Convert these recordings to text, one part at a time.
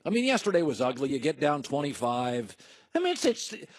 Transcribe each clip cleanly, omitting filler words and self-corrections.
I mean, yesterday was ugly. You get down 25. I mean,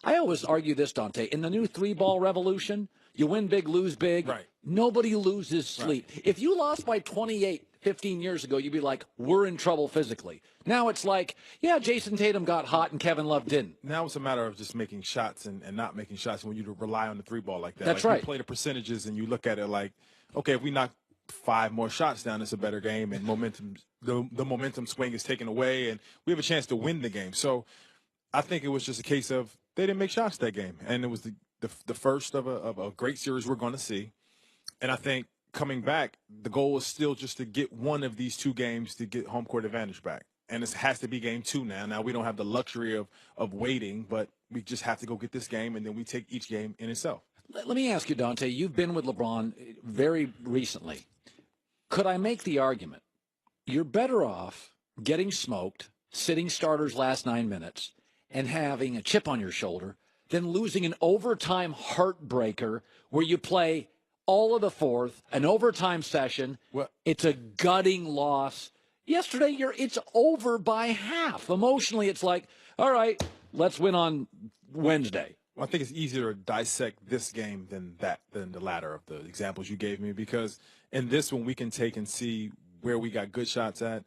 I always argue this, Dahntay. In the new three-ball revolution, you win big, lose big. Right. Nobody loses sleep. Right. If you lost by 28 15 years ago, you'd be like, we're in trouble physically. Now it's like, yeah, Jason Tatum got hot and Kevin Love didn't. Now it's a matter of just making shots and not making shots when you rely on the three ball like that. That's like right. You play the percentages and you look at it like, okay, if we knock 5 more shots down, it's a better game, and the momentum swing is taken away, and we have a chance to win the game. So I think it was just a case of they didn't make shots that game, and it was the first of a great series we're going to see. And I think coming back, the goal is still just to get one of these 2 games to get home court advantage back. And it has to be game 2 now. Now we don't have the luxury of waiting, but we just have to go get this game, and then we take each game in itself. Let me ask you, Dahntay, you've been with LeBron very recently. Could I make the argument you're better off getting smoked, sitting starters last 9 minutes, and having a chip on your shoulder than losing an overtime heartbreaker where you play all of the fourth, an overtime session? Well, it's a gutting loss. Yesterday, it's over by half. Emotionally, it's like, all right, let's win on Wednesday. Well, I think it's easier to dissect this game than the latter of the examples you gave me, because in this one we can take and see where we got good shots at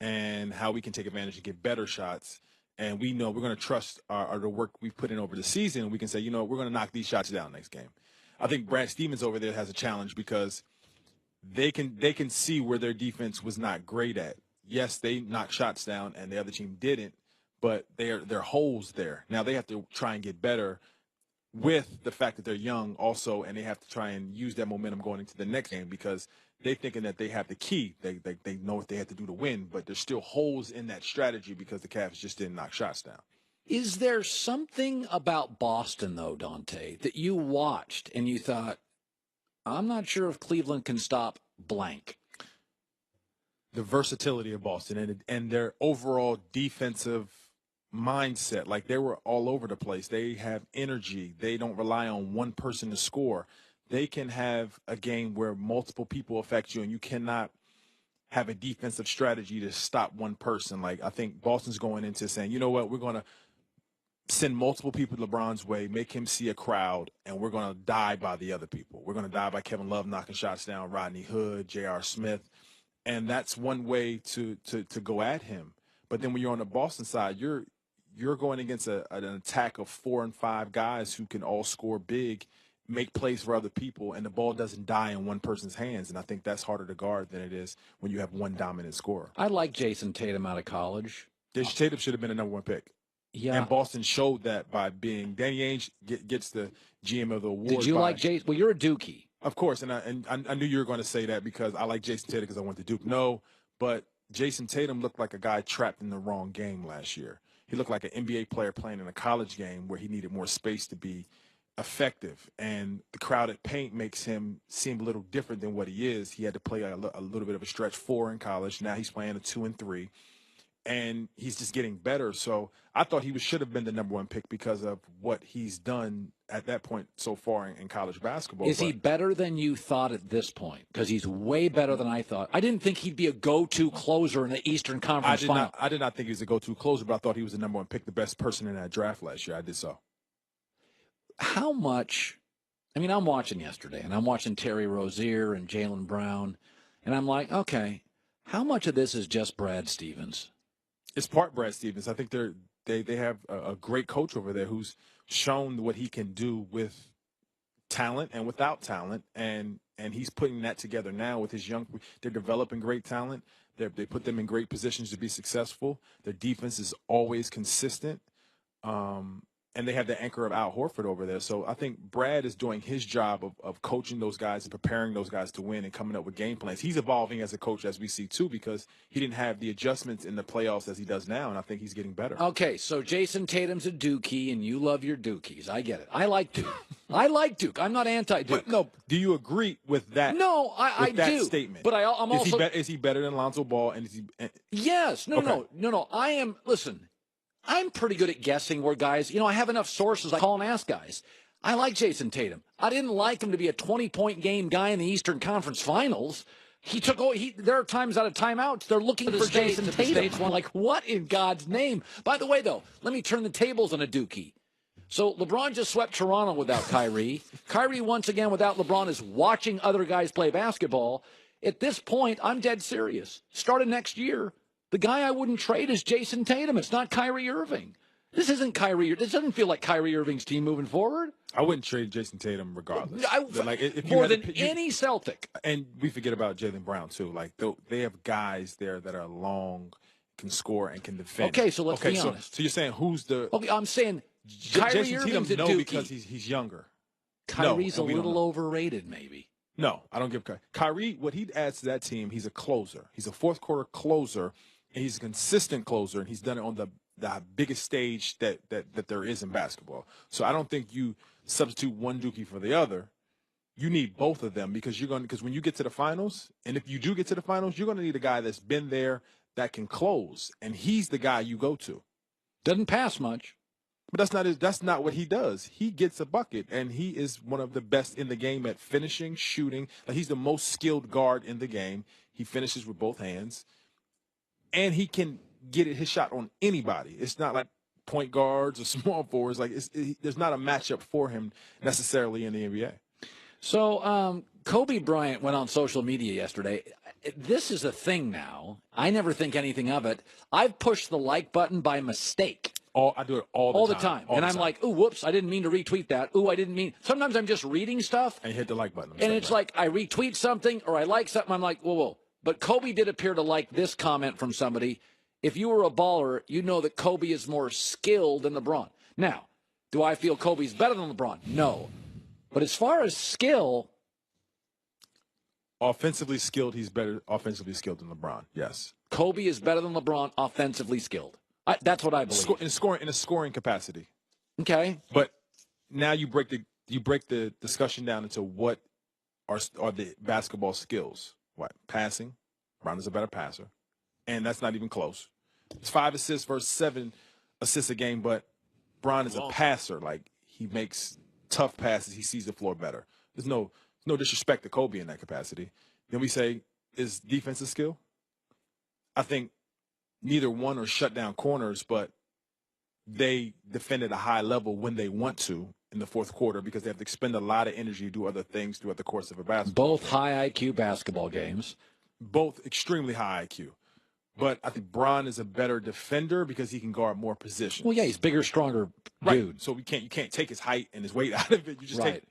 and how we can take advantage and get better shots. And we know we're going to trust the work we've put in over the season. And we can say, you know, we're going to knock these shots down next game. I think Brad Stevens over there has a challenge because they can see where their defense was not great at. Yes, they knocked shots down and the other team didn't, but there are holes there. Now they have to try and get better with the fact that they're young also, and they have to try and use that momentum going into the next game because they're thinking that they have the key. They know what they have to do to win, but there's still holes in that strategy because the Cavs just didn't knock shots down. Is there something about Boston, though, Dahntay, that you watched and you thought, I'm not sure if Cleveland can stop blank? The versatility of Boston and their overall defensive mindset. Like, they were all over the place. They have energy. They don't rely on one person to score. They can have a game where multiple people affect you, and you cannot have a defensive strategy to stop one person. Like, I think Boston's going into saying, you know what, we're going to send multiple people LeBron's way, make him see a crowd, and we're going to die by the other people. We're going to die by Kevin Love knocking shots down, Rodney Hood, J.R. Smith. And that's one way to go at him. But then when you're on the Boston side, you're going against an attack of 4 and 5 guys who can all score big, make plays for other people, and the ball doesn't die in one person's hands. And I think that's harder to guard than it is when you have one dominant scorer. I like Jason Tatum out of college. Jason Tatum should have been a number 1 pick. Yeah. And Boston showed that by being – Danny Ainge gets the GM of the award. Did you like Jason? Well, you're a Dookie. Of course, and I knew you were going to say that because I like Jason Tatum because I went to Duke. No, but Jason Tatum looked like a guy trapped in the wrong game last year. He looked like an NBA player playing in a college game where he needed more space to be effective. And the crowded paint makes him seem a little different than what he is. He had to play a little bit of a stretch 4 in college. Now he's playing a 2 and 3. And he's just getting better. So I thought he should have been the number 1 pick because of what he's done at that point so far in college basketball. Is he better than you thought at this point? Because he's way better than I thought. I didn't think he'd be a go-to closer in the Eastern Conference Final. I did not think he was a go-to closer, but I thought he was the number 1 pick, the best person in that draft last year. I did so. How much – I mean, I'm watching yesterday, and I'm watching Terry Rozier and Jaylen Brown, and I'm like, okay, how much of this is just Brad Stevens? It's part Brad Stevens. I think they have a great coach over there who's shown what he can do with talent and without talent, and he's putting that together now with his young. They're developing great talent. They put them in great positions to be successful. Their defense is always consistent, and they have the anchor of Al Horford over there. So I think Brad is doing his job of coaching those guys and preparing those guys to win and coming up with game plans. He's evolving as a coach, as we see, too, because he didn't have the adjustments in the playoffs as he does now, and I think he's getting better. Okay, so Jason Tatum's a Dookie, and you love your Dookies. I get it. I like Duke. I like Duke. I'm not anti-Duke. But no, do you agree with that? No, I do. Statement. But I'm also. Is he better than Lonzo Ball? And is he? Yes. No. I am. Listen. I'm pretty good at guessing where guys, I have enough sources I call and ask guys. I like Jason Tatum. I didn't like him to be a 20-point game guy in the Eastern Conference Finals, There are times out of timeouts, they're looking for Jason Tatum. Like, what in God's name? By the way, though, let me turn the tables on a dookie. So LeBron just swept Toronto without Kyrie. Kyrie, once again, without LeBron, is watching other guys play basketball. At this point, I'm dead serious. Starting next year, the guy I wouldn't trade is Jason Tatum. It's not Kyrie Irving. This isn't Kyrie. This doesn't feel like Kyrie Irving's team moving forward. I wouldn't trade Jason Tatum regardless. Like, if more than any Celtic. And we forget about Jaylen Brown, too. Like, they have guys there that are long, can score, and can defend. Okay, so let's be honest. So you're saying who's the... Okay, I'm saying Kyrie Jason Irving's Tatum, a no, dookie. because he's younger. Kyrie's a little overrated, maybe. No, I don't give Kyrie, what he adds to that team, he's a closer. He's a fourth-quarter closer, and he's a consistent closer, and he's done it on the biggest stage that there is in basketball. So I don't think you substitute one dookie for the other. You need both of them because when you get to the finals, and if you do get to the finals, you're going to need a guy that's been there that can close, and he's the guy you go to. Doesn't pass much. But that's not what he does. He gets a bucket, and he is one of the best in the game at finishing, shooting. Like, he's the most skilled guard in the game. He finishes with both hands, and he can get his shot on anybody. It's not like point guards or small forwards. Like, there's not a matchup for him necessarily in the NBA. So Kobe Bryant went on social media yesterday. This is a thing now. I never think anything of it. I've pushed the like button by mistake. I do it all the time. And I'm like, ooh, whoops, I didn't mean to retweet that. Ooh, I didn't mean. Sometimes I'm just reading stuff. And you hit the like button. And it's like I retweet something or I like something. I'm like, whoa. But Kobe did appear to like this comment from somebody. If you were a baller, you know that Kobe is more skilled than LeBron. Now, do I feel Kobe's better than LeBron? No. But as far as skill, offensively skilled, he's better offensively skilled than LeBron. Yes. Kobe is better than LeBron offensively skilled. That's what I believe. In a scoring capacity. Okay. But now you break the discussion down into what are the basketball skills. What? Passing. LeBron is a better passer. And that's not even close. It's 5 assists versus 7 assists a game, but LeBron is a passer. Like, he makes tough passes. He sees the floor better. There's no disrespect to Kobe in that capacity. Then we say, is defensive skill? I think neither one are shut down corners, but they defend at a high level when they want to in the fourth quarter because they have to expend a lot of energy to do other things throughout the course of a basketball Both game. High IQ basketball games. Both extremely high IQ. But I think Bron is a better defender because he can guard more positions. Well, yeah, he's bigger, stronger dude. Right. So you can't take his height and his weight out of it. You just take it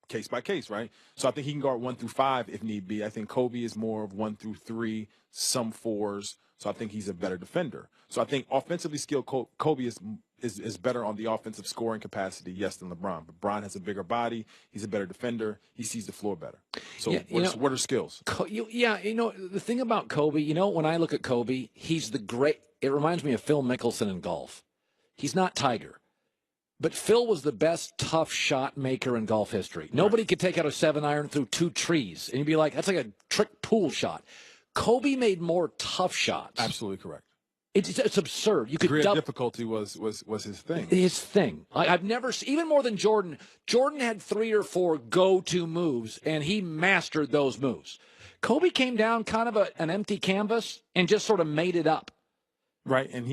case by case, right? So I think he can guard 1 through 5 if need be. I think Kobe is more of 1 through 3, some 4s. So I think he's a better defender. So I think offensively skilled Kobe is better on the offensive scoring capacity, yes, than LeBron. But Bron has a bigger body. He's a better defender. He sees the floor better. So what are skills? The thing about Kobe, when I look at Kobe, he's it reminds me of Phil Mickelson in golf. He's not Tiger. But Phil was the best tough shot maker in golf history. Nobody could take out a 7-iron through 2 trees. And you'd be like, that's like a trick pool shot. Kobe made more tough shots. Absolutely correct. It's absurd. You could degree of difficulty was his thing. His thing. I've never even more than Jordan. Jordan had 3 or 4 go-to moves, and he mastered those moves. Kobe came down kind of an empty canvas and just sort of made it up. Right, and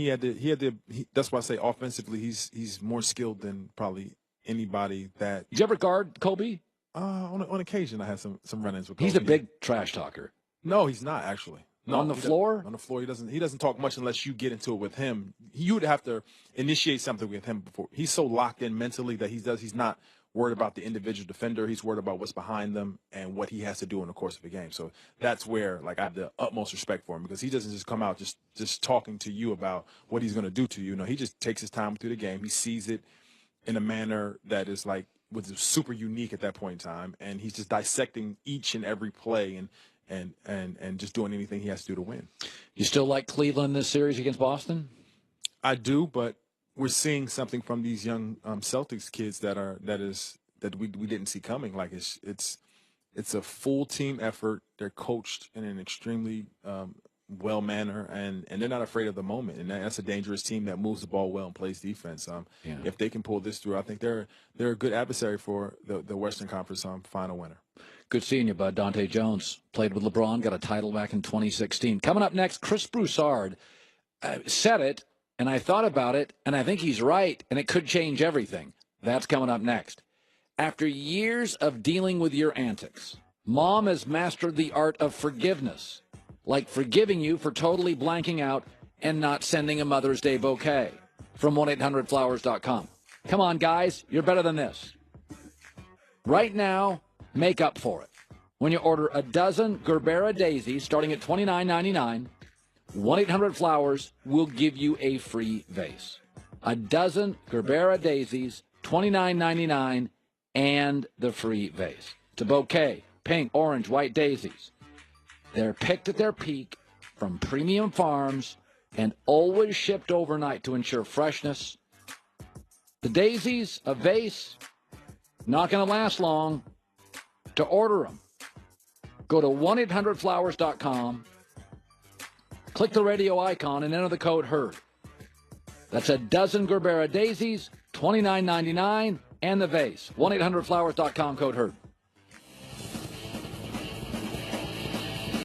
that's why I say offensively he's more skilled than probably anybody that. Did you ever guard Kobe? On occasion I had some run-ins with Kobe. He's a big trash talker. No, he's not actually. No, on the floor? On the floor, he doesn't talk much unless you get into it with him. You would have to initiate something with him before. He's so locked in mentally that he's not worried about the individual defender. He's worried about what's behind them and what he has to do in the course of a game. So that's where I have the utmost respect for him because he doesn't just come out just talking to you about what he's going to do to you. No, he just takes his time through the game. He sees it in a manner that is was super unique at that point in time, and he's just dissecting each and every play and just doing anything he has to do to win. You still like Cleveland this series against Boston? I do, but we're seeing something from these young Celtics kids that we didn't see coming. Like it's a full team effort. They're coached in an extremely well-mannered, and they're not afraid of the moment. And that's a dangerous team that moves the ball well and plays defense. If they can pull this through, I think they're a good adversary for the Western Conference final winner. Good seeing you, bud. Dahntay Joines played with LeBron, got a title back in 2016. Coming up next, Chris Broussard said it, and I thought about it, and I think he's right, and it could change everything. That's coming up next. After years of dealing with your antics, Mom has mastered the art of forgiveness, like forgiving you for totally blanking out and not sending a Mother's Day bouquet. From 1-800-Flowers.com. Come on, guys, you're better than this. Right now, make up for it. When you order a dozen Gerbera daisies starting at $29.99, 1-800-Flowers will give you a free vase. A dozen Gerbera daisies, $29.99, and the free vase. It's a bouquet, pink, orange, white daisies. They're picked at their peak from premium farms and always shipped overnight to ensure freshness. The daisies, a vase, not going to last long. To order them, go to 1-800-Flowers.com, click the radio icon, and enter the code HEARD. That's a dozen Gerbera daisies, $29.99, and the vase. 1-800-Flowers.com, code HEARD.